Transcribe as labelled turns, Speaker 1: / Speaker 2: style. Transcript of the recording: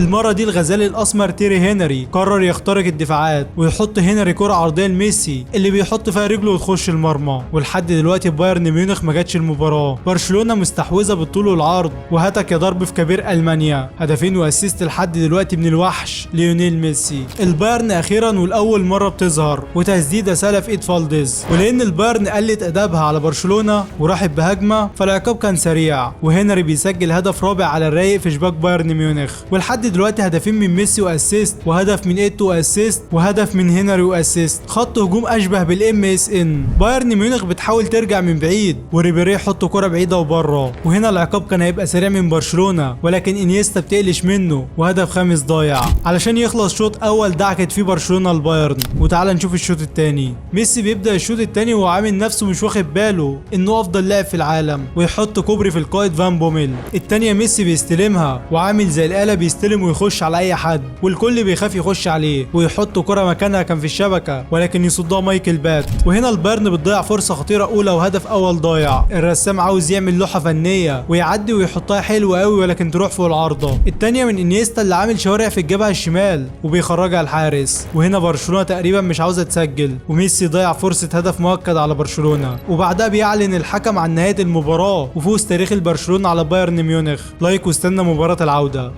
Speaker 1: المره دي الغزال الاسمر تيري هنري قرر يخترق الدفاعات ويحط هنري كره عرضيه لميسي اللي بيحط فيها رجله وتخش المرمى. ولحد دلوقتي بايرن ميونخ ما جاتش المباراه. برشلونه مستحوذه بالطول والعرض وهتك يا ضرب في كبير المانيا، هدفين واسيست لحد دلوقتي من الوحش ليونيل ميسي. البايرن اخيرا والاول مره بتظهر وتسديده سهله في ايد فالديز، ولان البايرن قلت ادابها على برشلونه وراحت بهجمه فالعقاب كان سريع، وهنري بيسجل هدف رابع على الرايق في شباك بايرن ميونخ. ولحد دلوقتي هدفين من ميسي واسيست، وهدف من ايتو واسيست، وهدف من هنري واسيست. خط هجوم اشبه بالام اس ان. بايرن ميونخ بتحاول ترجع من بعيد وريبيري يحط كره بعيده وبره، وهنا العقاب كان هيبقى سريع من برشلونه ولكن انيستا بتقلش منه وهدف خامس ضايع. علشان يخلص شوط اول دعكت فيه برشلونه البايرن. وتعال نشوف الشوط الثاني. ميسي بيبدا الشوط الثاني وهو عامل نفسه مش واخد باله انه افضل لاعب في العالم ويحط كوبري في القائد فان بوميل. الثانيه ميسي بيستلمها وعامل زي الاله بيستلم ويخش على اي حد والكل بيخاف يخش عليه ويحط كره مكانها كان في الشبكه ولكن يصدها مايكل بات. وهنا البايرن بتضيع فرصه خطيره اولى وهدف اول ضايع. الرسام عاوز يعمل لوحه فنيه ويعدي ويحطها حلوه قوي ولكن تروح فوق العارضه. الثانيه من انيستا اللي عامل شوارع في الجبهه الشمال وبيخرجها الحارس. وهنا برشلونه تقريبا مش عاوزه تسجل وميسي ضيع فرصه هدف مؤكد على برشلونه. وبعدها بيعلن الحكم عن نهايه المباراه وفوز تاريخي لبرشلونه على بايرن ميونخ. لايك واستنى مباراه العوده.